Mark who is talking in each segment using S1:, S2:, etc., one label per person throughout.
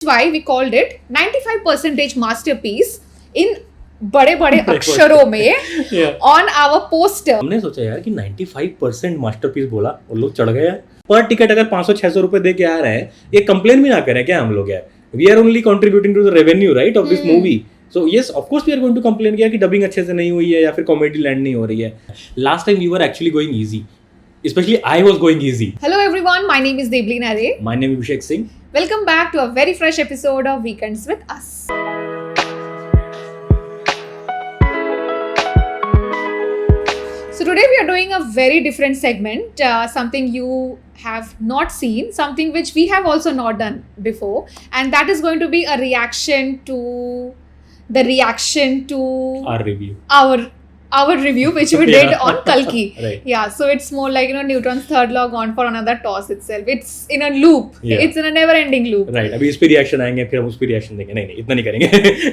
S1: why we called it 95% masterpiece in बड़े बड़े अक्षरों में on our poster.
S2: हमने सोचा यार कि 95% मास्टरपीस बोला और लोग चढ़ गए यार. पर टिकट अगर 500-600 रुपए दे के आ रहे हैं, ये कंप्लेन भी ना करें क्या हम लोग यार. We are only contributing to the revenue, right, of this movie. So yes, of course we are going to complain कि डबिंग अच्छे से नहीं हुई है या फिर कॉमेडी लैंड नहीं हो रही है. Last time we were actually going easy. Especially I was going easy.
S1: Hello everyone, my name is Deblin Are.
S2: My name is Abhishek Singh.
S1: Welcome back to a very fresh episode of Weekends with Us. So today we are doing a very different segment, something you have not seen, something which we have also not done before, and that is going to be a reaction to our review which we did on Kalki.
S2: Right.
S1: Yeah, so it's more like, Neutron's third law gone for another toss itself. It's in a loop.
S2: Yeah.
S1: It's in a never ending loop.
S2: Right. अभी इस पे reaction आएंगे फिर हम उस पे reaction देंगे. नहीं इतना नहीं करेंगे.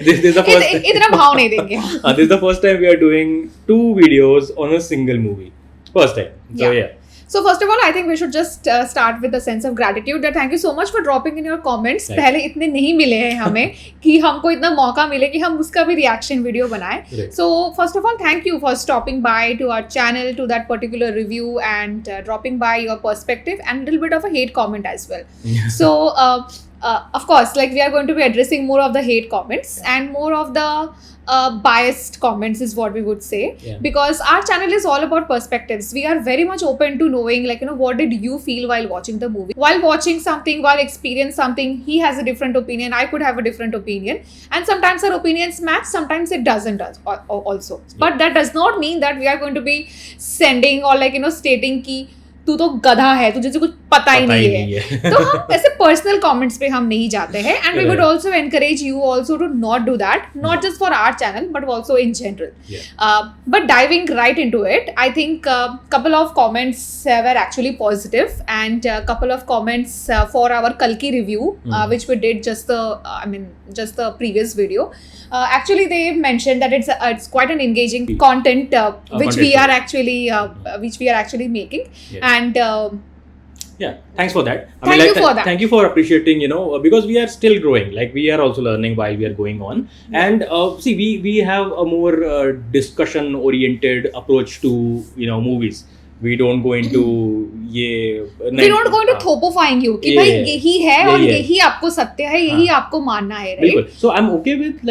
S2: This is the first.
S1: इतना भाव नहीं देंगे.
S2: This is the first time we are doing 2 videos on a single movie. First time. So yeah.
S1: So first of all, I think we should just start with a sense of gratitude that thank you so much for dropping in your comments.
S2: Right.
S1: पहले इतने नहीं मिले हैं हमें कि हमको इतना मौका मिले कि हम उसका भी reaction video बनाएं.
S2: Right.
S1: So first of all, thank you for stopping by to our channel, to that particular review, and dropping by your perspective and a little bit of a hate comment as well. So of course, like we are going to be addressing more of the hate comments and more of the biased comments is what we would say, because our channel is all about perspectives. We are very much open to knowing, what did you feel while watching the movie, while watching something, while experiencing something. He has a different opinion, I could have a different opinion, and sometimes our opinions match, sometimes it doesn't also. But that does not mean that we are going to be sending or stating ki तू तो गधा है, तुझे से कुछ पता ही नहीं है. तो हम ऐसे पर्सनल कमेंट्स पे हम नहीं जाते हैं, and we would also encourage you also to not do that, not just for our channel but also in general. But diving right into it, I think couple of comments were actually positive, and couple of comments for our Kalki review, which we did just the previous video. Actually they mentioned that it's quite an engaging content which we are actually making. And
S2: thanks for that. Thank you for appreciating, because we are still growing, like we are also learning while we are going on. And see, we have a more discussion oriented approach to movies. We don't go into
S1: we don't go into thopifying you कि भाई यही है और यही आपको सत्य है, यही आपको मानना है, right?
S2: बिल्कुल. So I'm okay with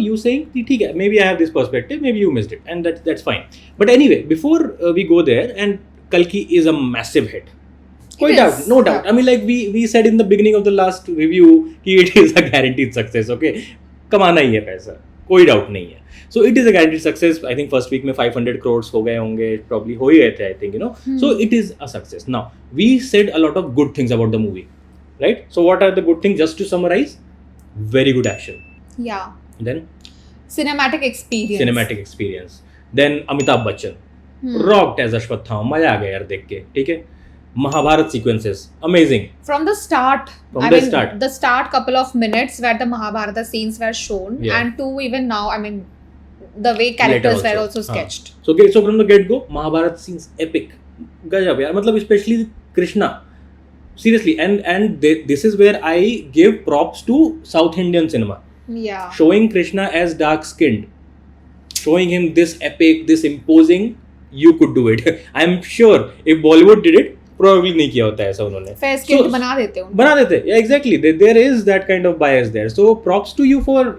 S2: you saying ठीक है, maybe I have this perspective, maybe you missed it, and that's fine. But anyway, before we go there, and Kalki is a massive hit. No doubt. I mean, we said in the beginning of the last review कि it is a guaranteed success. Okay, कमाना ही है पैसा, कोई doubt नहीं है. So it is a guaranteed success. I think first week में 500 crores हो गए होंगे, probably हो ही गए थे, I think, So it is a success. Now we said a lot of good things about the movie, right? So what are the good things? Just to summarize, very good action.
S1: Yeah.
S2: Then
S1: cinematic experience. Then Amitabh Bachchan rocked as Ashwathama. मजा आ गया यार देख के, ठीक है. Mahabharat sequences, amazing. From the start. The start couple of minutes where the Mahabharata scenes were shown, and to even now, the way characters were also sketched.
S2: So from the get go, Mahabharata scenes epic. गजब यार, मतलब especially Krishna. Seriously, and this is where I give props to South Indian cinema.
S1: Yeah.
S2: Showing Krishna as dark skinned, showing him this epic, this imposing, you could do it. I'm sure if Bollywood did it, probably नहीं किया होता है ऐसा उन्होंने.
S1: Fair skin बना देते.
S2: Yeah, exactly. There is that kind of bias there. So props to you for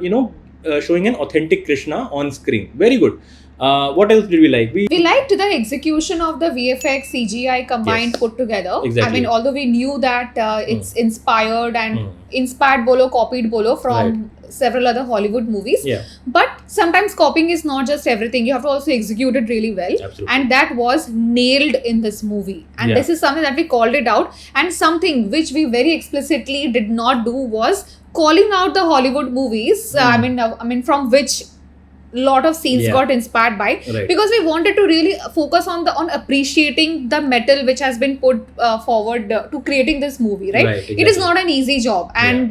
S2: showing an authentic Krishna on screen. Very good. What else did we like?
S1: We liked the execution of the VFX CGI combined, put together.
S2: Exactly.
S1: Although we knew that it's inspired bolo, copied bolo from several other Hollywood movies.
S2: Yeah.
S1: But sometimes copying is not just everything. You have to also execute it really well.
S2: Absolutely.
S1: And that was nailed in this movie. And this is something that we called it out. And something which we very explicitly did not do was calling out the Hollywood movies. From which lot of scenes got inspired by, because we wanted to really focus on appreciating the metal which has been put forward to creating this movie, right?
S2: Exactly.
S1: It is not an easy job, and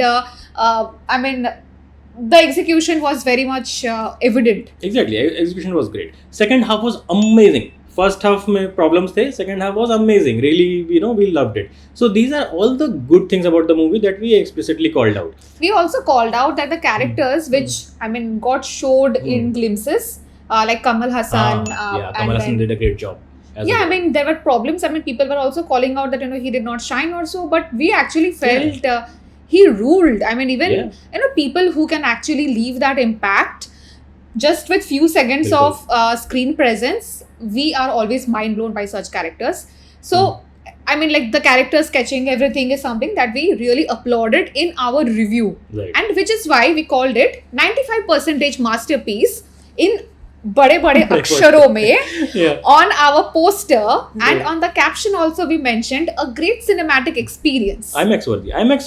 S1: the execution was very much evident.
S2: Exactly, execution was great. Second half was amazing. First half में problems थे, second half was amazing, really you know we loved it. So these are all the good things about the movie that we explicitly called out.
S1: We also called out that the characters which I mean got showed in glimpses, like Kamal Hassan.
S2: Yeah,
S1: and
S2: Kamal Hassan
S1: then-
S2: did a great job. as
S1: Yeah,
S2: well.
S1: I mean there were problems. I mean people were also calling out that he did not shine or so, but we actually felt he ruled. I mean even
S2: Yeah.
S1: people who can actually leave that impact just with few seconds
S2: Bilkul.
S1: of screen presence, we are always mind blown by such characters. So I mean like the character sketching, everything is something that we really applauded in our review,
S2: Right.
S1: and which is why we called it 95% masterpiece in बड़े अक्षरों में
S2: Yeah.
S1: on our poster, and
S2: Yeah.
S1: on the caption also we mentioned a great cinematic experience.
S2: IMAX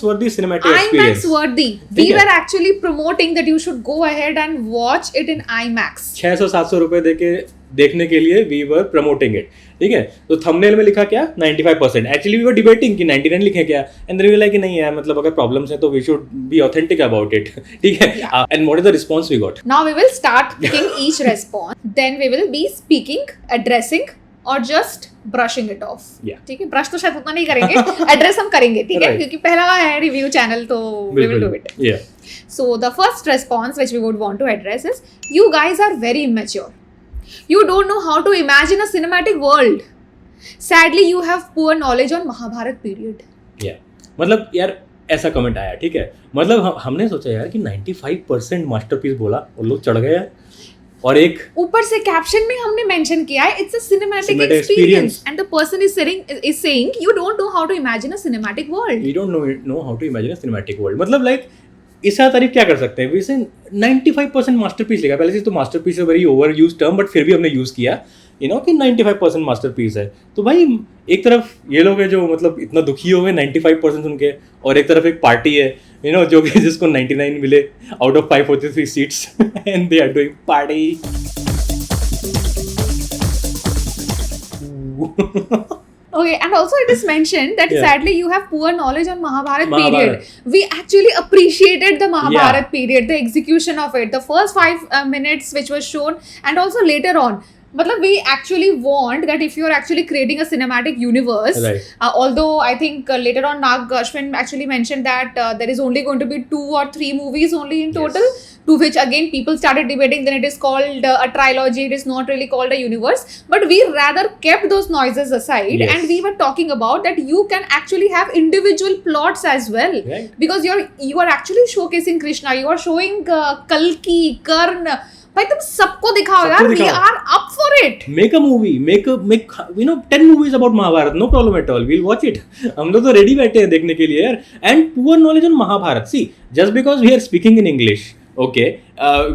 S2: worthy cinematic
S1: IMAX
S2: experience.
S1: worthy. We
S2: ठीक है।
S1: were actually promoting that you should go ahead and watch it in IMAX.
S2: 600-700 रुपए देके देखने के लिए we were promoting it. ठीक है, तो थंबनेल में लिखा क्या 95%. एक्चुअली वी वर डिबेटिंग कि 99 लिखे क्या, एंड देन वी लाइक कि नहीं यार, मतलब अगर प्रॉब्लम्स हैं तो we should be authentic about it. ठीक है, and what is the response we got?
S1: Now we will start picking each response. Then we will be speaking, addressing, or just brushing it off.
S2: Yeah.
S1: ठीक है, brush तो शायद उतना नहीं करेंगे, address हम करेंगे, ठीक है,
S2: Right.
S1: क्योंकि पहला है रिव्यू चैनल, तो we will do it.
S2: Yeah.
S1: So the first response which we would want to address is, you guys are very immature. You don't know how to imagine a cinematic world. Sadly, you have poor knowledge on Mahabharat period.
S2: Yeah. मतलब यार ऐसा comment आया, ठीक है, मतलब हमने सोचा यार कि 95% मास्टरपीस बोला और लोग चढ़ गए यार. और एक
S1: ऊपर से कैप्शन में हमने मेंशन किया है it's a cinematic
S2: Cinematic
S1: experience,
S2: experience.
S1: and the person is saying you don't know how to imagine a cinematic world.
S2: we don't know how to imagine a cinematic world. मतलब like इसका तारीफ क्या कर सकते हैं? We से 95% masterpiece लिखा. पहले से तो मास्टरपीस है very over use term, but फिर भी हमने यूज किया कि 95% मास्टरपीस है. तो भाई एक तरफ ये लोग हैं जो मतलब इतना दुखी हो गए 95% सुन के, और एक तरफ एक पार्टी है जो कि जिसको 99 मिले out of 543 seats and they are doing party.
S1: Okay, and also it is mentioned that
S2: Yeah.
S1: sadly you have poor knowledge on Mahabharat
S2: Mahabharat.
S1: period. We actually appreciated the Mahabharat
S2: Yeah.
S1: period, the execution of it, the first 5 minutes which was shown, and also later on. Matlab, we actually want that if you're actually creating a cinematic universe,
S2: Right.
S1: Although I think later on Nag Ashwin actually mentioned that there is only going to be 2 or 3 movies only in total, to which again people started debating, then it is called a trilogy, it is not really called a universe, but we rather kept those noises aside,
S2: Yes.
S1: and we were talking about that you can actually have individual plots as well,
S2: Right.
S1: because you are actually showcasing Krishna, you are showing Kalki, Karna, भाई तुम सबको दिखाओ
S2: सबको
S1: यार, we
S2: दिखाओ.
S1: are up for it.
S2: Make a movie, make 10 movies about Mahabharat, no problem at all, we'll watch it. हम लोग तो रेडी बैठे हैं देखने के लिए यार. And poor knowledge on Mahabharat. See, just because we are speaking in English, okay,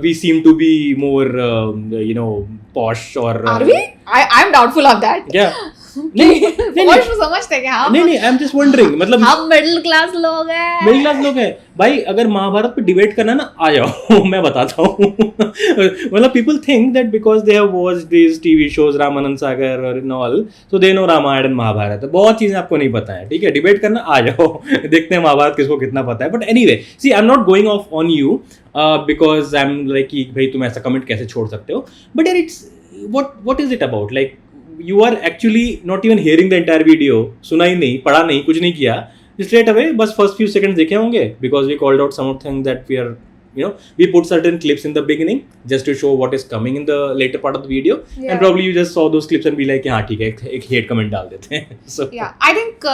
S2: we seem to be more posh or
S1: Are we? I'm doubtful of that.
S2: yeah. नहीं
S1: Posh को समझते हैं हम.
S2: नहीं, आई एम जस्ट वंडरिंग, मतलब
S1: हम middle class लोग हैं.
S2: मिडिल क्लास लोग हैं भाई. अगर महाभारत पे डिबेट करना ना, आ जाओ मैं बताता हूँ. मतलब people think that because they have watched this TV shows Ramanand Sagar और all, so they know Ramayan and Mahabharat. बहुत चीजें आपको नहीं पता है, ठीक है, डिबेट करना आ जाओ. देखते हैं महाभारत किसको कितना पता है. But anyway, see I am not going off on you because I am like कि भाई तुम ऐसा कमेंट कैसे छोड़ सकते हो. बट यार it's what is it about? Like you are actually not even hearing the entire video, सुना ही नहीं, पढ़ा नहीं, कुछ नहीं किया, straight away बस first few seconds देखे होंगे because we called out some of things that we put certain clips in the beginning just to show what is coming in the later part of the video.
S1: Yeah.
S2: And probably you just saw those clips and be like हाँ ठीक है, एक hate comment डाल देते हैं. So
S1: Yeah, I think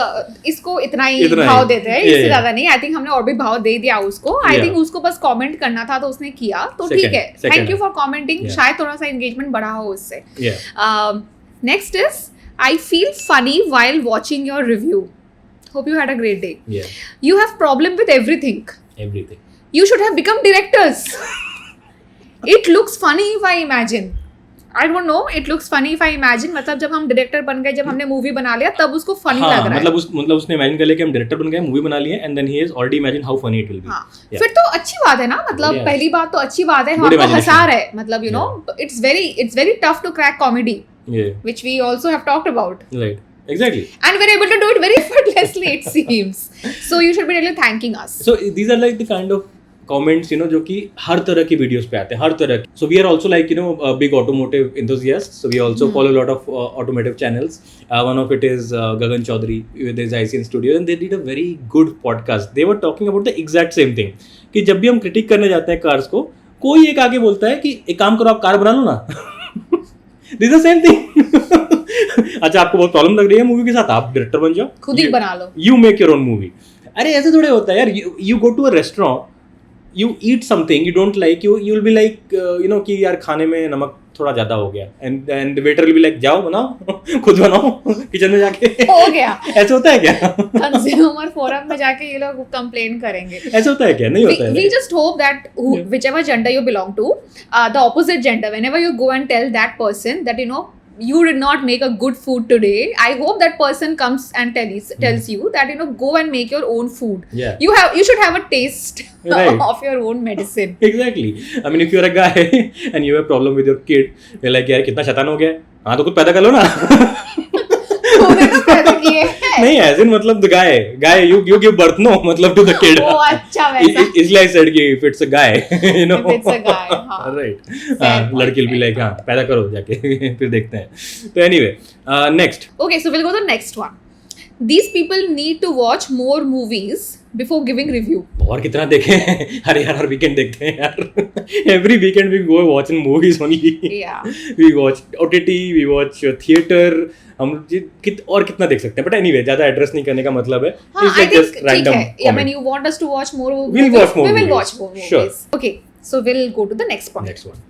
S1: इसको इतना ही
S2: इतना ही.
S1: भाव देते हैं,
S2: Yeah,
S1: इससे
S2: yeah.
S1: ज्यादा नहीं. I think हमने और भी भाव दे दिया उसको. I
S2: Yeah.
S1: think उसको बस कमेंट करना था तो उसने किया, तो
S2: Second,
S1: ठीक है.
S2: second.
S1: Thank you for commenting.
S2: Yeah.
S1: शायद थोड़ा सा engagement बढ़ा हो उससे.
S2: yeah,
S1: Next is, I feel funny while watching your review. Hope you had a great day.
S2: yeah,
S1: You have problem with everything.
S2: everything.
S1: You should have become directors. It looks funny if I imagine. I don't know. It looks funny if I imagine. मतलब जब हम director बन गए, जब हमने movie बना लिया, तब उसको फनी
S2: हाँ,
S1: लग रहा है.
S2: मतलब उसने इमेजिन कर लिया कि हम डायरेक्टर बन गए, मूवी बना लिए, and then he has already imagine how funny it will be.
S1: हाँ,
S2: Yeah.
S1: फिर तो अच्छी बात है ना. मतलब
S2: Yes.
S1: पहली बात तो अच्छी बात है,
S2: Good
S1: हमको
S2: imagination.
S1: हंसा रहे. मतलब it's very tough to crack comedy,
S2: Yeah,
S1: which we also have talked about,
S2: right, exactly.
S1: and we're able to do it very effortlessly, it seems. So you should be really thanking us.
S2: So these are like the kind of comments जो कि हर तरह की videos पे आते हैं, हर तरह की. So we are also like big automotive enthusiasts, so we also follow a lot of automotive channels. One of it is Gagan Chaudhary with his ICN studio, and they did a very good podcast. They were talking about the exact same thing कि जब भी हम critic करने जाते हैं cars को, कोई एक आगे बोलता है कि एक काम करो, आप कार बना लो ना. This the same thing. अच्छा, आपको बहुत प्रॉब्लम लग रही है मूवी के साथ, आप डायरेक्टर बन जाओ,
S1: खुद ही बना लो,
S2: you make your own movie. अरे ऐसे थोड़े होता है यार. You go to a restaurant, you eat something you don't like, you'll be like कि यार खाने में नमक थोड़ा ज्यादा हो गया, and the waiter will be like जाओ बनाओ, खुद बनाओ किचन में जाके.
S1: हो गया.
S2: ऐसे होता है क्या?
S1: कंज्यूमर फोरम में जाके ये लोग कंप्लेन करेंगे.
S2: ऐसे होता है क्या? नहीं होता है.
S1: We just hope that whichever gender you belong to, the opposite gender, whenever you go and tell that person that you did not make a good food today, I hope that person comes and tells you that go and make your own food.
S2: Yeah.
S1: You should have a taste
S2: Right.
S1: of your own medicine.
S2: Exactly. I mean, if you're a guy and you have a problem with your kid, you're like यार कितना शैतान हो गया, हाँ तो कुछ पैदा कर लो ना.
S1: तूने तो पैदा किए हैं.
S2: नहीं, as in मतलब the guy you give birth, no, मतलब to the kid.
S1: ओ अच्छा वैसा.
S2: इसलिए I said कि if it's a guy,
S1: If it's a guy, हाँ.
S2: right. लड़की will be like हाँ पैदा करो जाके, फिर देखते हैं. तो anyway, next.
S1: Okay, so we'll go to the next one. These people need to watch more movies before giving review.
S2: और कितना देखें. अरे यार हर वीकेंड देखते हैं यार. Every weekend we go watch movies only.
S1: Yeah.
S2: We watch OTT, we watch theater. हम और कितना देख सकते हैं. But anyway, ज़्यादा एड्रेस नहीं करने का मतलब है.
S1: हाँ,
S2: It's
S1: I think
S2: just random
S1: ठीक है. Yeah,
S2: comment.
S1: when you want us to watch more movies,
S2: We'll watch more
S1: we will
S2: movies.
S1: watch more movies.
S2: Sure.
S1: Okay, so we'll go to the next point.
S2: Next one.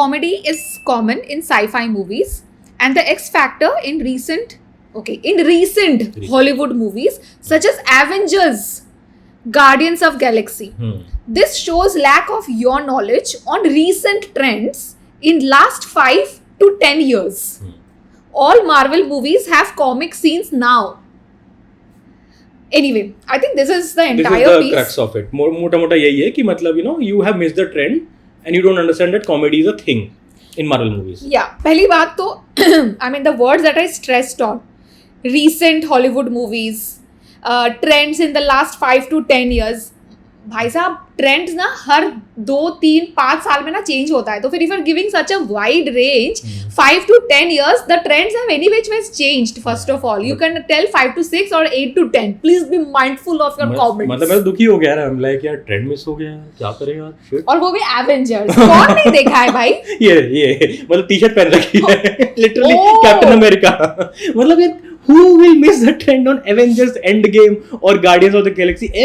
S1: Comedy is common in sci-fi movies, and the X factor in recent Hollywood movies such as Avengers, Guardians of Galaxy. This shows lack of your knowledge on recent trends in last 5 to 10 years. All Marvel movies have comic scenes now. Anyway, I think this is the entire
S2: This is the
S1: piece.
S2: crux of it. मोटा यही है कि मतलब you have missed the trend and you don't understand that comedy is a thing in Marvel movies.
S1: Yeah, पहली बात तो I mean the words that I stressed on, recent Hollywood movies, trends in the last 5 to 10 years. भाई साहब trends ना हर 2, 3, 5 साल में ना change होता है. तो फिर if you're giving such a wide range, 5 to 10 years, the trends have any which ways changed. First of all, you can tell 5 to 6 or 8 to 10. Please be mindful of your comments.
S2: मतलब मैं दुखी हो गया यार. I'm like यार trend miss हो गया, क्या करें यार. Shit.
S1: और वो भी एवेंजर्स. कौन नहीं देखा है भाई.
S2: ये मतलब टी शर्ट पहन रखी है लिटरली
S1: Oh.
S2: Captain America. मतलब यार who will miss the trend on Avengers Endgame or Guardians of the Galaxy?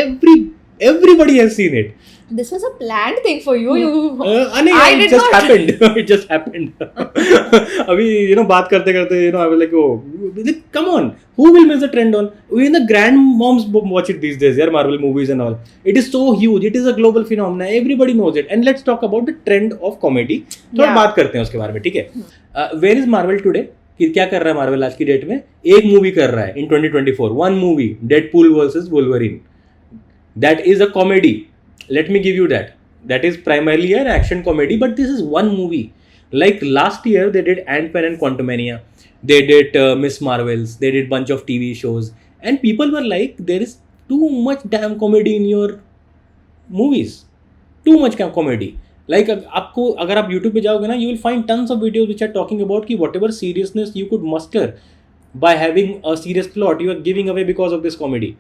S2: Everybody has seen it.
S1: This was a planned thing for you.
S2: नहीं,
S1: I
S2: it
S1: did
S2: just
S1: not.
S2: happened. It just happened. अभी बात करते करते I was like, oh, come on, who will miss the trend on? Even the grandmoms watch it these days, यार, Marvel movies and all. It is so huge. It is a global phenomenon. Everybody knows it. And let's talk about the trend of comedy. थोड़ा बात करते हैं उसके बारे में, ठीक है? Where is Marvel today? कि क्या कर रहा है Marvel आज की डेट में? एक मूवी कर रहा है in 2024. One movie, Deadpool versus Wolverine. That is a comedy. Let me give you that. That is primarily an action comedy, but this is one movie. Like last year, they did Ant-Man and Quantumania. They did Miss Marvels. They did bunch of TV shows. And people were like, there is too much damn comedy in your movies. Too much comedy. Like आपको अगर आप YouTube पे जाओगे ना, you will find tons of videos which are talking about कि whatever seriousness you could muster by having a serious plot, you are giving away because of this comedy.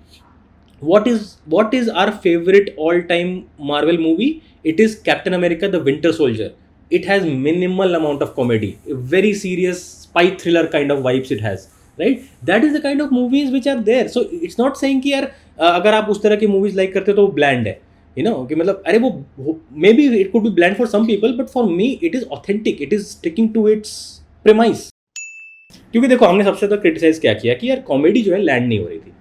S2: What is our favorite all-time Marvel movie? It is Captain America: The Winter Soldier. It has minimal amount of comedy, very serious spy thriller kind of vibes it has, right? That is the kind of movies which are there. So it's not saying कि यार अगर आप उस तरह की movies like करते हो तो वो bland है, कि मतलब अरे वो maybe it could be bland for some people, but for me it is authentic. It is sticking to its premise. क्योंकि देखो हमने सबसे ज़्यादा क्रिटिसाइज क्या किया कि यार कॉमेडी जो है लैंड नहीं हो रही थी,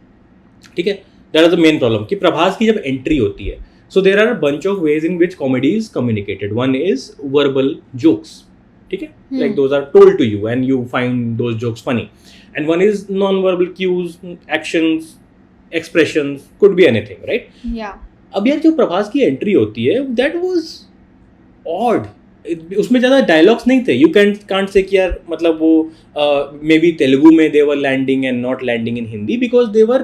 S2: ठीक है. That is the main problem कि प्रभास की जब एंट्री होती है, so there are a bunch of ways in which comedy is communicated. One is verbal jokes, ठीक है, like those are told to you and you find those jokes funny. And one is non-verbal cues, actions, expressions, could be anything, right?
S1: Yeah.
S2: अब यार जो प्रभास की entry होती है, that was odd. उसमें ज़्यादा डायलॉग्स नहीं थे. यू कांट से कि यार मतलब वो मे बी तेलुगु में they were landing and not landing in Hindi because they were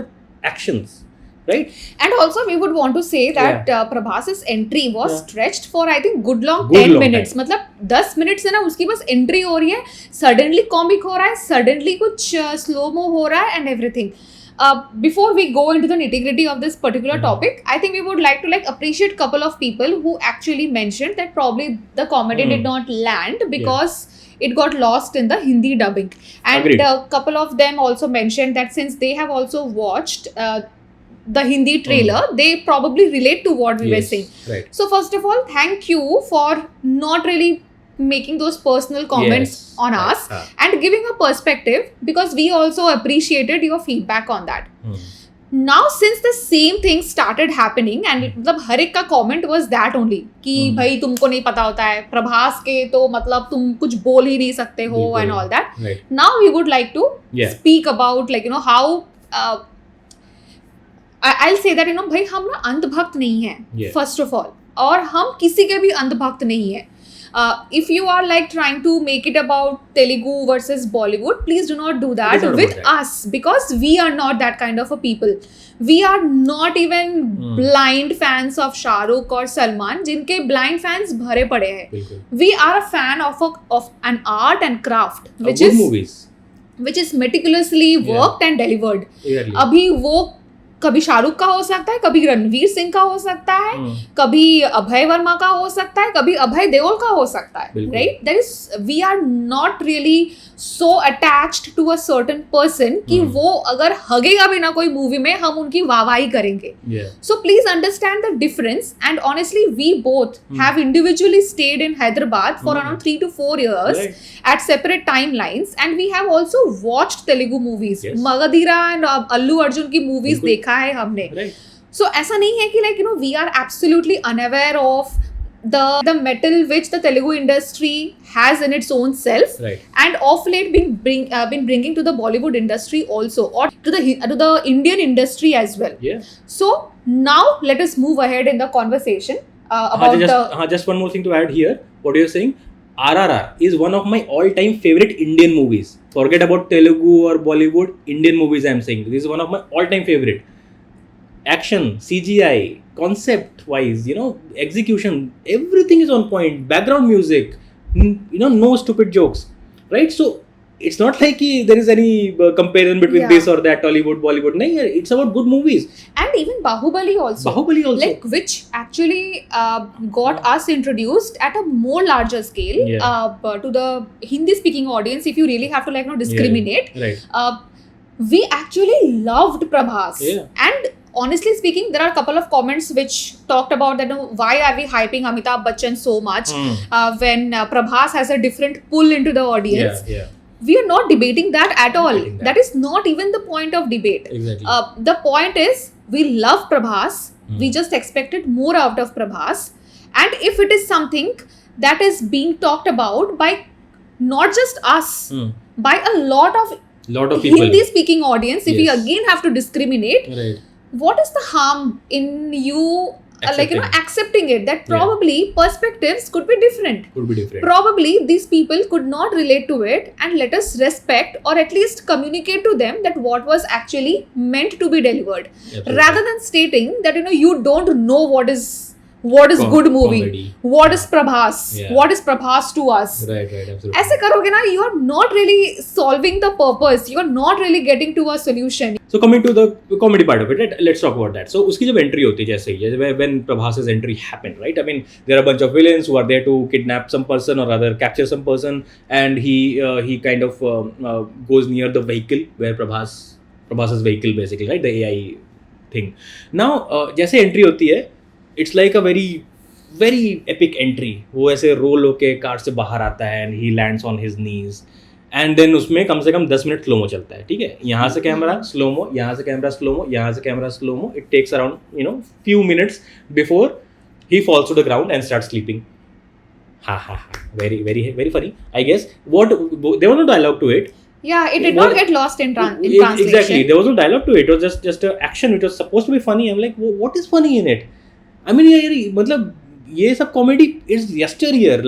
S2: actions. right?
S1: And also, we would want to say that Prabhas's entry was stretched for I think good long
S2: Good
S1: 10
S2: long
S1: minutes.
S2: time.
S1: मतलब 10 minute से ना उसकी बस entry हो रही है, suddenly comic हो रहा है, सडनली कुछ स्लो मो हो रहा है, and everything. Before we go into the nitty gritty of this particular topic, I think we would like to appreciate couple of people who actually mentioned that probably the comedy did not land because it got lost in the Hindi dubbing. And
S2: Agreed.
S1: a couple of them also mentioned that since they have also watched the Hindi trailer, they probably relate to what we were saying.
S2: Right.
S1: So first of all, thank you for not really making those personal comments on us and giving a perspective, because we also appreciated your feedback on that. Now since the same thing started happening and मतलब हर एक का comment was that only कि भाई तुमको नहीं पता होता है, प्रभास के तो मतलब तुम कुछ बोल ही नहीं सकते हो and all that.
S2: Right.
S1: Now we would like to speak about how I'll say that भाई हम ना अंधभक्त नहीं हैं first of all, और हम किसी के भी अंधभक्त नहीं हैं. If you are trying to make it about Telugu versus Bollywood, please do not do that with us, because we are not that kind of a people. We are not even blind fans of Shah Rukh or Salman, जिनके blind fans भरे पड़े हैं. We are a fan of an art and craft which is meticulously worked and delivered. अभी वो कभी शाहरुख का हो सकता है, कभी रणवीर सिंह का हो सकता है, कभी अभय वर्मा का हो सकता है, कभी अभय देओल का हो सकता है, right? That is we are not really so attached to a certain person कि वो अगर हगेगा भी ना कोई मूवी में हम उनकी वाहवाही करेंगे. So please understand the difference. And honestly we both have individually stayed in Hyderabad for around 3 to 4 years at separate timelines, and we have also watched Telugu movies. Magadhira and Allu Arjun की movies देखा है हमने. So ऐसा नहीं है कि we are absolutely unaware of the metal which the Telugu industry has in its own self, and of late been bringing to the Bollywood industry also, or to the Indian industry as well. So now let us move ahead in the conversation about
S2: just one more thing to add here. What you're saying, RRR is one of my all-time favorite Indian movies. Forget about Telugu or Bollywood, Indian movies I'm saying. This is one of my all-time favorite. Action, CGI, concept-wise, execution, everything is on point. Background music, no stupid jokes, right? So it's not like there is any comparison between this or that, Tollywood, Bollywood. No, it's about good movies.
S1: And even Bahubali also, which actually got us introduced at a more larger scale to the Hindi-speaking audience. If you really have to discriminate, we actually loved Prabhas. And honestly speaking, there are a couple of comments which talked about that why are we hyping Amitabh Bachchan so much when Prabhas has a different pull into the audience. We are not debating that at all. That is not even the point of debate. The point is, we love Prabhas. We just expected more out of Prabhas. And if it is something that is being talked about by not just us, by a lot of people, Hindi-speaking audience, if we again have to discriminate, what is the harm in you accepting it? That probably perspectives could be different. Probably these people could not relate to it, and let us respect or at least communicate to them that what was actually meant to be delivered. Rather than stating that you don't know what is good movie, comedy. What is Prabhas, what is Prabhas to us.
S2: Right, absolutely.
S1: ऐसे करोगे ना, you are not really solving the purpose, you are not really getting to a solution.
S2: So coming to the comedy part of it, right? Let's talk about that. So उसकी जब entry होती है, जैसे when Prabhas's entry happened, right? I mean, there are a bunch of villains who are there to kidnap some person or rather capture some person, and he kind of goes near the vehicle where Prabhas's vehicle basically, right? The AI thing. Now जैसे entry होती है, it's like a very very epic entry. वो ऐसे role होके car से बाहर आता है and he lands on his knees. And then उसमें कम से कम 10 मिनट स्लोमो चलता है, ठीक है? यहाँ से कैमरा स्लोमो, यहाँ से कैमरा स्लोमो, यहाँ से camera slomo. It takes around few minutes before he falls to the ground and starts sleeping. Very very very funny, I guess. What there was no dialogue to it.
S1: It did not get lost in translation.
S2: Exactly, there was no dialogue to it. It was just a action. It was supposed to be funny. I'm like, what is funny in it? I mean, मतलब ये सब comedy is yesteryear,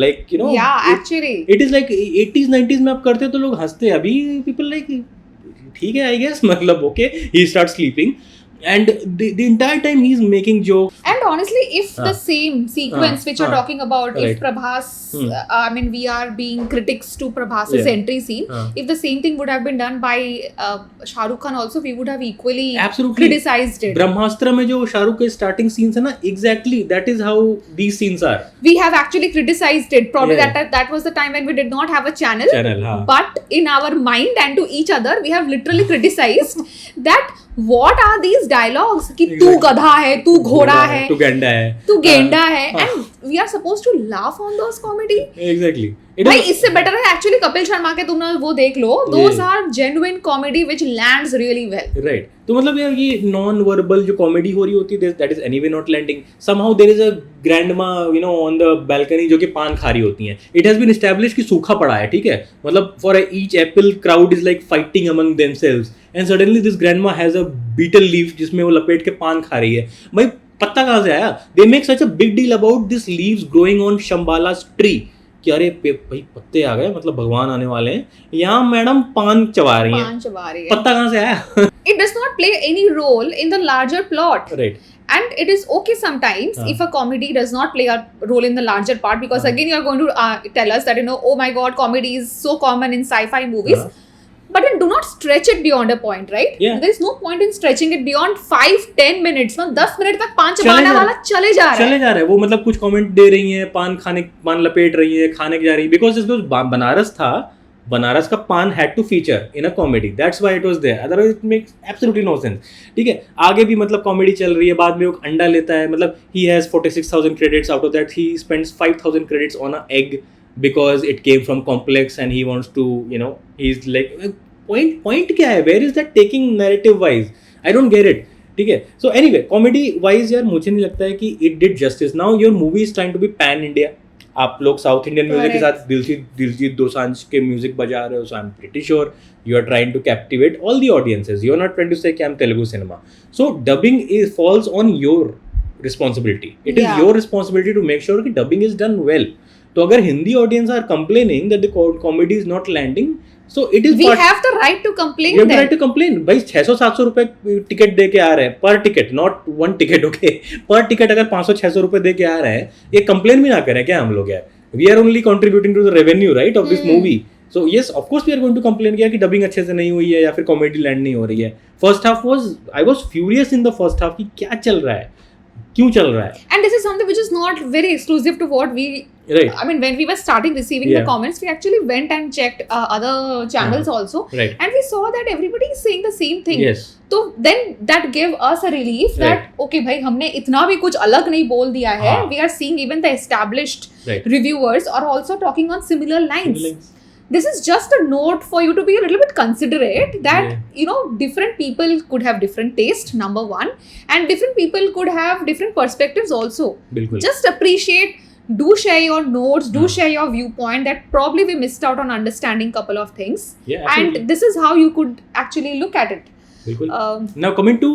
S1: actually
S2: it is like 80s 90s में आप करते तो लोग हंसते. अभी people like ठीक है, I guess, मतलब okay, he starts sleeping. and the entire time he's making jokes.
S1: And honestly, if the same sequence which you're
S2: हाँ,
S1: talking about, if
S2: right.
S1: Prabhas, I mean, we are being critics to Prabhas's
S2: Yeah.
S1: entry scene. If the same thing would have been done by Shah Rukh Khan also, we would have equally
S2: Absolutely.
S1: criticized it.
S2: ब्रह्मास्त्र में जो शाहरुख के starting scenes है ना, exactly that is how these scenes are.
S1: We have actually criticized it. Probably
S2: Yeah.
S1: that was the time when we did not have a channel.
S2: हाँ.
S1: But in our mind and to each other, we have literally criticized that what are these dialogues कि तू
S2: Exactly.
S1: गधा है, तू घोड़ा है,
S2: तू गेंडा है,
S1: तू गेंडा है,
S2: हाँ.
S1: and we are supposed to laugh on those comedy.
S2: Exactly.
S1: भाई इससे बेटर है एक्चुअली कपिल शर्मा के तुम वो देख लो, those
S2: Yeah.
S1: are genuine comedy which lands really well.
S2: Right. तो मतलब यार ये नॉन वर्बल जो कॉमेडी हो रही होती है, that is anyway not landing. Somehow there is a grandma, you know, on the balcony जो कि पान खा रही होती हैं. It has been established कि सूखा पड़ा है, ठीक है? मतलब for each apple crowd is like fighting among themselves, and suddenly this grandma has a betel leaf जिसमें वो लपेट के पान खा रही है. भाई पत्ता कहाँ से आया? They make such a big deal about this leaves growing on Shambhala's tree. कि अरे भाई पत्ते आ गए, मतलब भगवान आने वाले हैं. यहाँ मैडम पान चबा रही हैं.
S1: पान चबा रही है.
S2: पत्ता कहाँ से आया?
S1: It does not play any role in the larger plot.
S2: Right.
S1: And it is okay sometimes if a comedy does not play a role in the larger part, because again you're going to tell us that, you know, oh my god, comedy is so common in sci-fi movies. But then do not stretch it beyond a point, right?
S2: Yeah.
S1: There is no point in stretching it beyond 5-10 minutes. मतलब 10 minute तक पान चबाने वाला चले जा रहा है.
S2: वो मतलब कुछ कमेंट दे रही हैं, पान लपेट रही है, खाने जा रही है, बिकॉज बनारस था, बनारस का पान had to feature in a comedy, that's why it was there, otherwise it makes absolutely no sense. ठीक है, आगे भी मतलब कॉमेडी चल रही है, बाद में वो अंडा लेता है, मतलब he has 46,000 credits, out of that he spends 5,000 credits on a egg because it came from complex and he wants to, you know, he is like point क्या है, where is that taking narrative wise, I don't get it. ठीक है, so anyway comedy wise यार मुझे नहीं लगता है कि it did justice. Now your movie is trying to be pan India. आप लोग साउथ इंडियन म्यूजिक के साथ दिलजीत दोसांझ के म्यूजिक बजा रहे हो, so I am pretty sure you are trying to captivate all the audiences. You are not trying to say कि I am Telugu cinema. So dubbing is falls on your responsibility. It is your responsibility to make sure कि dubbing is done well. तो अगर Hindi audience are complaining that the comedy is not landing, so it is
S1: we have the right to complain.
S2: You have the right to complain. भाई 600-700 रुपए ticket दे के आ रहे हैं पर ticket, not one ticket, okay, पर ticket अगर 500-600 रुपए दे के आ रहे हैं, ये कंप्लेन भी ना करें क्या हम लोग यार? We are only contributing to the revenue, right, of this movie. So yes, of course we are going to complain किया कि डबिंग अच्छे से नहीं हुई है या फिर कॉमेडी लैंड नहीं हो रही है. First half I was furious in the first half कि क्या चल रहा है, क्यों चल रहा है.
S1: And this is something which is not very exclusive to what we,
S2: right.
S1: I mean, when we were starting receiving the comments, we actually went and checked other channels also,
S2: right.
S1: and we saw that everybody is saying the same thing.
S2: Yes.
S1: So then that gave us a relief that okay भाई हमने इतना भी कुछ अलग नहीं बोल दिया है. We are seeing even the established reviewers are also talking on similar lines. This is just a note for you to be a little bit considerate that you know different people could have different taste, number one, and different people could have different perspectives also.
S2: बिल्कुल.
S1: Just appreciate, do share your notes, do share your viewpoint, that probably we missed out on understanding couple of things.
S2: Yeah, absolutely.
S1: And this is how you could actually look at it.
S2: बिल्कुल. Now coming to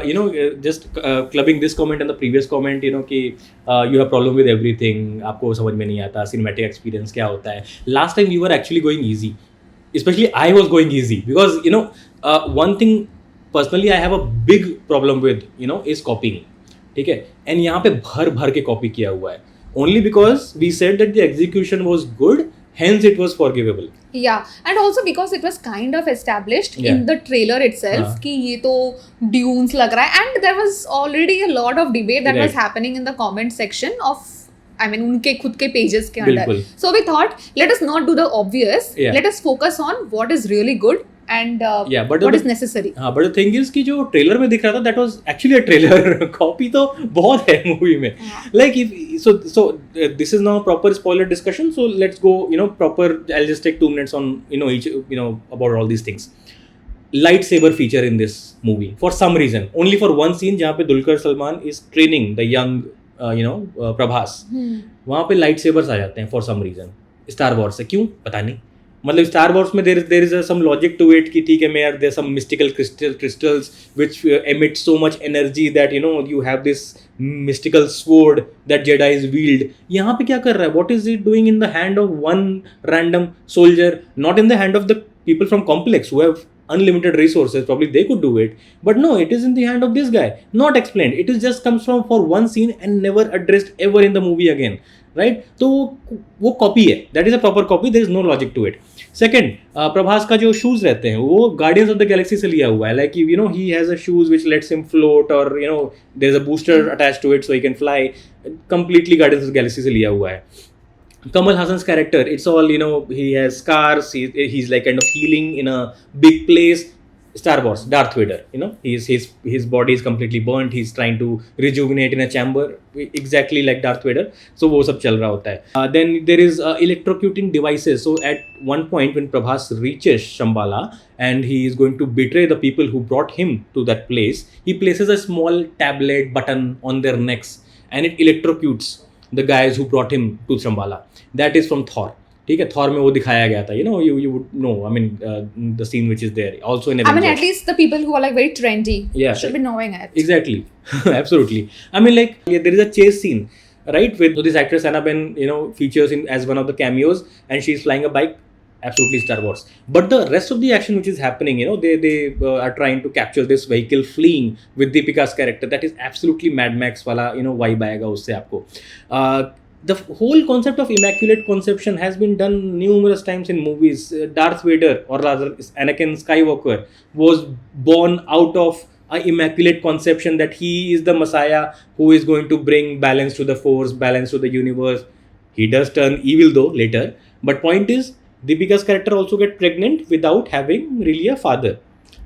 S2: you know just clubbing this comment and the previous comment, you know कि you have problem with everything, आपको समझ में नहीं आता cinematic experience क्या होता है. Last time we were actually going easy, especially I was going easy because you know one thing personally I have a big problem with, you know, is copying. ठीक है, and यहाँ पे भर के copy किया हुआ है only because we said that the execution was good, hence it was forgivable.
S1: Yeah, and also because it was kind of established in the trailer itself कि ये तो dunes लग रहा है, and there was already a lot of debate that was happening in the comment section of, I mean, उनके खुद के pages के अंदर. So we thought let us not do the obvious, let us focus on what is really good and what is necessary.
S2: हाँ, but the thing is कि जो trailer में दिख रहा था that was actually a trailer. Copy तो बहुत है मूवी में. Like if so this is now proper spoiler discussion, so let's go, you know, proper. I'll just take 2 minutes on, you know, each, you know, about all these things. Lightsaber feature in this movie for some reason, only for one scene जहाँ पे Dulquer Salman is training the young you know Prabhas, वहाँ पे lightsabers आ जाते हैं for some reason. Star Wars से क्यों पता नहीं, मतलब स्टार वॉर्स में there is some logic to it कि ठीक है मैं यार there are some mystical crystals which emit so much energy that you know you have this mystical sword that Jedis wield. यहाँ पे क्या कर रहा है, what is it doing in the hand of one random soldier, not in the hand of the people from complex who have unlimited resources, probably they could do it. But no, it is in the hand of this guy. Not explained. It is just comes from for one scene and never addressed ever in the movie again. Right? तो वो copy है. That is a proper copy. There is no logic to it. Second, Prabhas का जो shoes रहते हैं वो guardians of the Galaxy से लिया हुआ है. Like you know, he has a shoes which lets him float, or you know, there's a booster attached to it so he can fly. Completely Guardians of the Galaxy से लिया हुआ है. Kamal Hassan's character, it's all, you know, he has scars, he's like kind of healing in a big place. Star Wars, Darth Vader, you know, his body is completely burnt, he's trying to rejuvenate in a chamber, exactly like Darth Vader. So वो सब चल रहा होता है. Then there is electrocuting devices. So at one point when Prabhas reaches Shambhala and he is going to betray the people who brought him to that place, he places a small tablet button on their necks and it electrocutes the guys who brought him to Shambhala. That is from Thor. ठीक है, Thor में वो दिखाया गया था. You would know, I mean, the scene which is there also in Avengers.
S1: I mean, at least the people who are like very trendy should be knowing it.
S2: Exactly. Absolutely. I mean, like, there is a chase scene, right, with this actress Anna Ben, you know, features in as one of the cameos, and she's flying a bike. Absolutely Star Wars. But the rest of the action which is happening, you know, they are trying to capture this vehicle fleeing with Deepika's character. That is absolutely Mad Max वाला, you know, vibe आएगा उससे आपको. The whole concept of immaculate conception has been done numerous times in movies. Darth Vader, or rather Anakin Skywalker, was born out of an immaculate conception that he is the Messiah who is going to bring balance to the Force, balance to the universe. He does turn evil though later. But point is, Deepika's character also get pregnant without having really a father.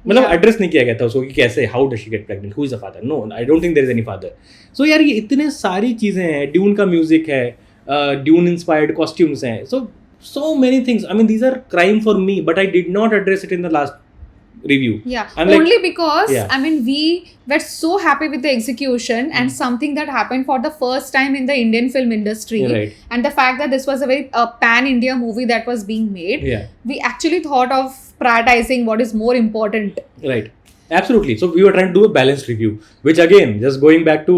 S2: मतलब address नहीं किया गया था उसको कि कैसे, how does she get pregnant, who is the father. No, I don't think there is any father. So यार ये इतने सारी चीज़ें हैं. ड्यून का म्यूजिक है, ड्यून इंस्पायर्ड कॉस्ट्यूम्स हैं. So many things. I mean these are crime for me, but I did not address it in the last review.
S1: Yeah,
S2: I'm
S1: only because I mean we were so happy with the execution and something that happened for the first time in the Indian film industry,
S2: right,
S1: and the fact that this was a very pan-India movie that was being made.
S2: Yeah,
S1: we actually thought of prioritizing what is more important.
S2: Right. Absolutely. So we were trying to do a balanced review, which again, just going back to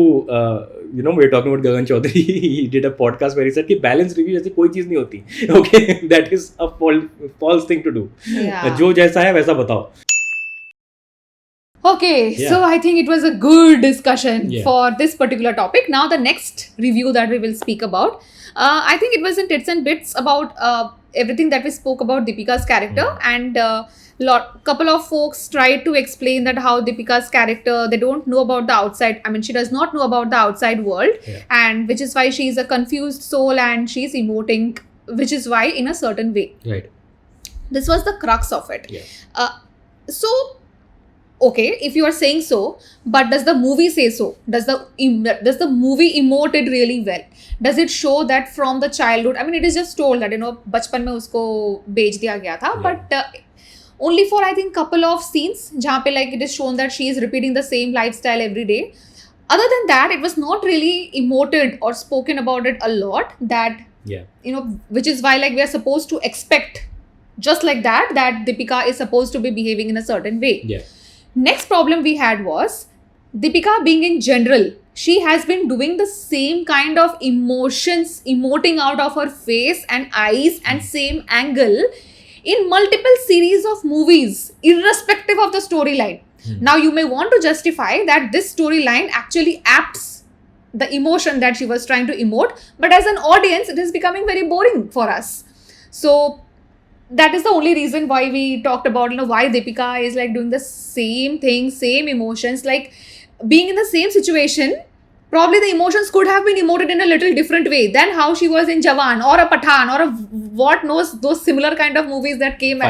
S2: you know, we were talking about Gagan Chaudhary. He did a podcast where he said कि balanced review जैसी कोई चीज़ नहीं होती. Okay, that is a false thing to do.
S1: Yeah.
S2: जो जैसा है वैसा बताओ.
S1: Okay, so I think it was a good discussion for this particular topic. Now the next review that we will speak about, I think it was in tits and bits about everything that we spoke about Deepika's character, and couple of folks tried to explain that how Deepika's character, they don't know about the outside. I mean, she does not know about the outside world, and which is why she is a confused soul and she's emoting, which is why in a certain way.
S2: Right.
S1: This was the crux of it.
S2: Yeah.
S1: So. Okay, if you are saying so, but does the movie say so? Does the movie emote it really well? Does it show that from the childhood? I mean, it is just told that, you know, बचपन में उसको बेच दिया गया था, but only for I think couple of scenes जहाँ पे like it is shown that she is repeating the same lifestyle every day. Other than that, it was not really emoted or spoken about it a lot. That you know, which is why like we are supposed to expect just like that Deepika is supposed to be behaving in a certain way.
S2: Yeah.
S1: Next problem we had was Deepika being in general, she has been doing the same kind of emotions emoting out of her face and eyes and same angle in multiple series of movies, irrespective of the storyline. Now you may want to justify that this storyline actually apts the emotion that she was trying to emote, but as an audience it is becoming very boring for us. So that is the only reason why we talked about, you know, why Deepika is like doing the same thing, same emotions, like being in the same situation. Probably the emotions could have been emoted in a little different way than how she was in Jawan or a Pathan or a what knows those similar kind of movies that came.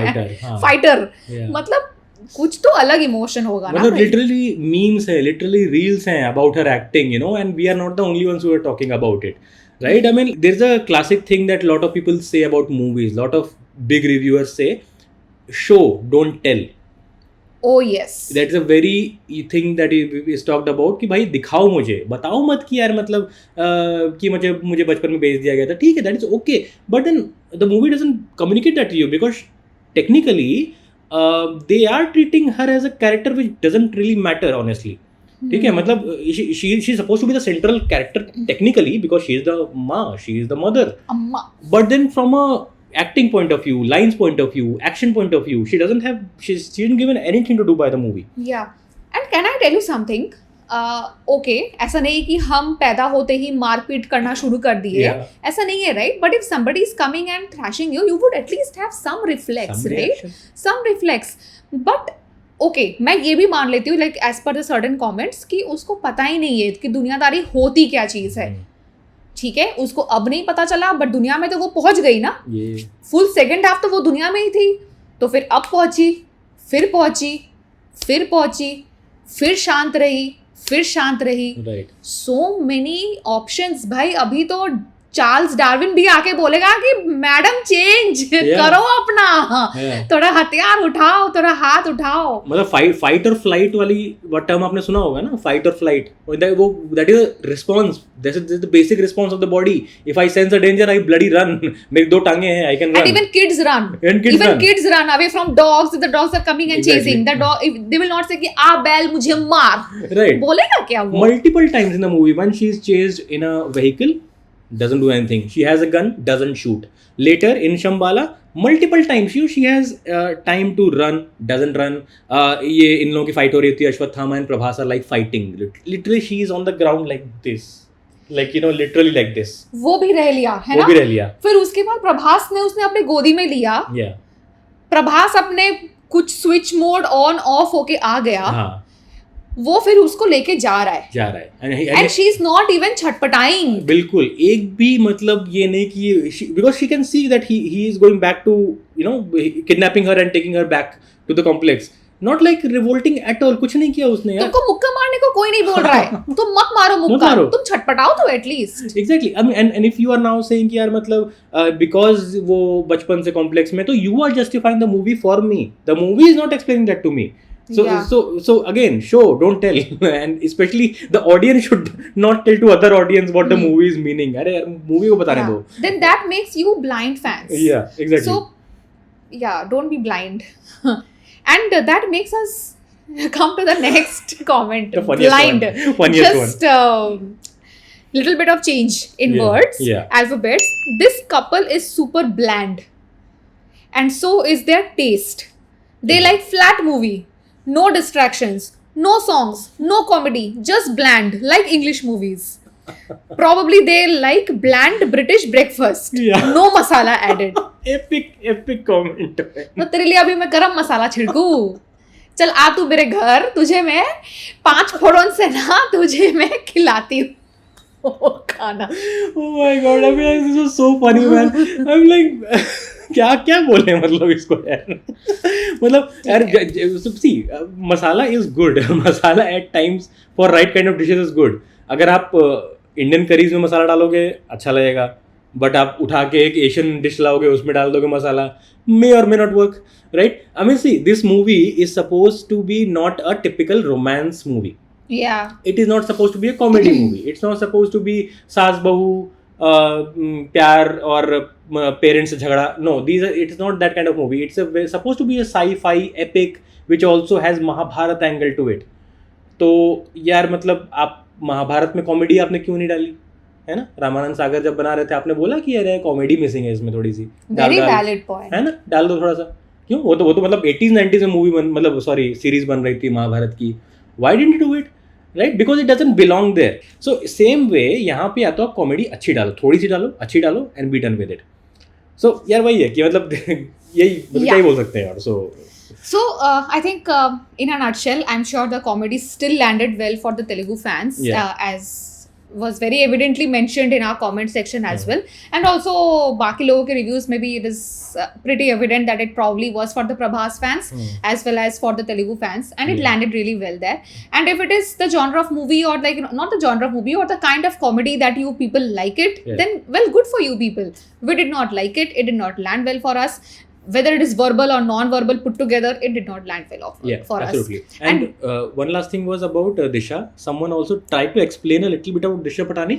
S1: Fighter. Yeah. मतलब कुछ तो अलग emotion होगा ना.
S2: मतलब literally memes है, literally reels हैं about her acting, you know, and we are not the only ones who are talking about it, right? I mean, there's a classic thing that a lot of people say about movies. Lot of big reviewers say, show, don't tell.
S1: Oh yes.
S2: That is a very thing that is talked about कि भाई दिखाओ मुझे, बताओ मत कि यार मतलब कि मुझे बचपन में बेच दिया गया था. ठीक है, that is okay. But then the movie doesn't communicate that to you because technically they are treating her as a character which doesn't really matter honestly. ठीक है, मतलब she is supposed to be the central character technically because she is the ma, she is the mother.
S1: Amma.
S2: But then from a acting point of view, lines point of view, action point of view, she didn't given anything to do by the movie.
S1: Yeah. And can I tell you something? Okay, ऐसा नहीं कि हम पैदा होते ही मारपीट करना शुरू कर दिए,
S2: Yeah.
S1: ऐसा नहीं है, right? But if somebody is coming and thrashing you, you would at least have some reflex,
S2: Some
S1: right?
S2: reaction.
S1: Some reflex. But okay, मैं ये भी मान लेती हूँ, like as per the certain comments, कि उसको पता ही नहीं है कि दुनियादारी होती क्या चीज़ है. ठीक है, उसको अब नहीं पता चला, बट दुनिया में तो वो पहुंच गई ना.
S2: ये
S1: फुल सेकंड हाफ तो वो दुनिया में ही थी, तो फिर अब पहुंची, फिर पहुंची, फिर पहुंची, फिर शांत रही, फिर शांत रही.
S2: राइट.
S1: सो मेनी ऑप्शंस भाई. अभी तो चार्ल्स डार्विन भी आके बोलेगा कि मैडम चेंज करो अपना, थोड़ा हथियार उठाओ, थोड़ा हाथ उठाओ.
S2: मतलब फाइट और फ्लाइट वाली वर्ड टर्म आपने सुना होगा ना, फाइट और फ्लाइट. वो that is a response, that is the basic response of the body. If I sense a danger I bloody run. मेरी दो टांगे हैं, I can run.
S1: And even kids run. Even kids run away from dogs if the dogs are coming and
S2: Exactly.
S1: chasing. The dog, they will not say कि आ बैल मुझे मार.
S2: Right.
S1: बोलेगा क्या वो?
S2: Multiple times in the movie when she is chased in a vehicle, doesn't do anything. She has a gun, doesn't shoot. Later in Shambhala, multiple times she has time to run, doesn't run. ये इन लोगों की fight हो रही होती है, Ashwatthama and Prabhas are like fighting. Literally she is on the ground like this, like literally like this.
S1: वो भी रह लिया है
S2: वो
S1: ना.
S2: भी रह लिया.
S1: फिर उसके बाद प्रभास ने उसने अपने गोदी में लिया.
S2: Yeah.
S1: प्रभास अपने कुछ स्विच मोड ऑन ऑफ होके आ गया.
S2: हाँ.
S1: वो फिर उसको लेके जा रहा है. And she is not even छटपटाइंग.
S2: बिल्कुल एक भी मतलब ये नहीं कि because she can see that he is going back to kidnapping her and taking her back to the complex. Not like revolting at all. कुछ नहीं किया उसने यार.
S1: तुमको मुक्का मारने को कोई नहीं बोल रहा है. तुम मत मारो मुक्का, तुम छटपटाओ तो at least.
S2: Exactly. And if you are now saying कि यार मतलब बिकॉज वो बचपन से कॉम्प्लेक्स में, तो you are justifying the movie for me. The movie is not explaining that to me. So again, show, don't tell. And especially the audience should not tell to other audience what the movie is meaning. अरे यार movie को बताने दो.
S1: Then that makes you blind fans.
S2: Yeah, exactly.
S1: So yeah, don't be blind. And that makes us come to the next comment.
S2: The funniest
S1: blind.
S2: one. Funniest
S1: Just little bit of change in
S2: Yeah,
S1: words,
S2: yeah.
S1: alphabets. This couple is super bland, and so is their taste. They like flat movie. No distractions, no songs, no comedy, just bland, like English movies. Probably they like bland British breakfast.
S2: Yeah.
S1: No masala added.
S2: Epic comment.
S1: तो तेरे लिए अभी मैं गरम मसाला छिड़कू. चल आ तू मेरे घर, तुझे मैं 5 फोड़न से ना तुझे मैं खिलाती हूँ खाना.
S2: Oh my god, I mean, this was so funny, man. I'm like क्या बोले मतलब इसको यार. मतलब यार see masala is good. Masala at times for right kind of dishes is good. अगर आप इंडियन करीज में मसाला डालोगे अच्छा लगेगा, बट आप उठा के एक एशियन डिश लाओगे उसमें डाल दोगे मसाला, मे और may not work, right. I mean see this movie is suppose to be not a typical romance movie.
S1: Yeah.
S2: It is not supposed to be a comedy movie. It's not supposed to be सास बहू प्यार और parents से झगड़ा. No, it's not that kind of movie. It's supposed to be a sci-fi epic which also has Mahabharat angle to it. तो यार मतलब आप महाभारत में कॉमेडी आपने क्यों नहीं डाली, है ना. रामानंद सागर जब बना रहे थे आपने बोला कि यार कॉमेडी मिसिंग है इसमें थोड़ी सी.
S1: Very valid point.
S2: है ना, डाल दो थोड़ा सा. क्यों? वो तो मतलब 80s 90s में मूवी मतलब सॉरी सीरीज बन रही थी महाभारत की. Why didn't you do it? Right? Because it doesn't belong there. So same way यहाँ पे या तो आप कॉमेडी अच्छी डालो, थोड़ी सी डालो, अच्छी डालो and be done with it. So यार वही है कि मतलब यही मतलब क्या ही बोल सकते हैं यार.
S1: So I think in a nutshell, I'm sure the comedy still landed well for the Telugu fans, as was very evidently mentioned in our comment section as well. And also बाकी लोगों के reviews में भी it is pretty evident that it probably was for the Prabhas fans as well as for the Telugu fans, and it landed really well there. And if it is the genre of movie or like not the genre of movie or the kind of comedy that you people like it, then well, good for you people. We did not like it. It did not land well for us. Whether it is verbal or non-verbal put together, it did not land well for
S2: absolutely.
S1: us.
S2: And one last thing was about Disha. Someone also tried to explain a little bit about Disha Patani.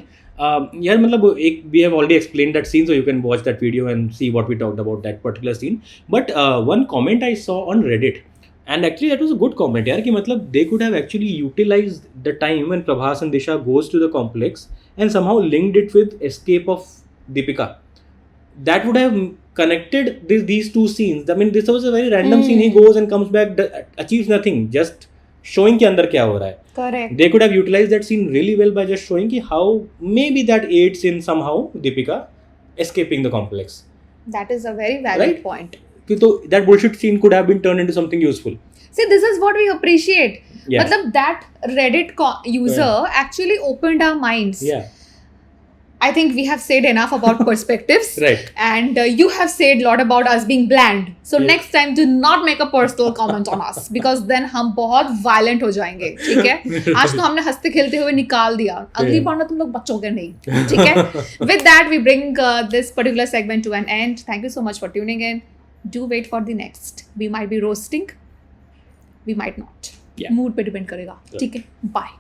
S2: यार मतलब we have already explained that scene, so you can watch that video and see what we talked about that particular scene. But one comment I saw on Reddit, and actually that was a good comment यार, कि मतलब they could have actually utilized the time when Prabhas and Disha goes to the complex and somehow linked it with escape of Deepika. That would have connected these two scenes. I mean, this was a very random scene. He goes and comes back, achieves nothing, just showing कि अंदर क्या हो रहा है.
S1: Correct.
S2: They could have utilized that scene really well by just showing कि how maybe that aids in somehow Deepika escaping the complex.
S1: That is a very valid
S2: Right?
S1: point.
S2: So that bullshit scene could have been turned into something useful.
S1: See, this is what we appreciate.
S2: Yeah.
S1: Matlab, that Reddit user actually opened our minds.
S2: Yeah.
S1: I think we have said enough about perspectives.
S2: Right.
S1: And you have said a lot about us being bland. So
S2: Yeah.
S1: next time, do not make a personal comment on us. Because then हम बहुत violent हो जाएंगे. ठीक है? आज तो हमने हंसते खेलते हुए निकाल दिया. अगली बार ना तुम लोग बचोगे नहीं. ठीक है? With that, we bring this particular segment to an end. Thank you so much for tuning in. Do wait for the next. We might be roasting. We might not.
S2: Yeah.
S1: Mood पे depend करेगा. ठीक है? Bye.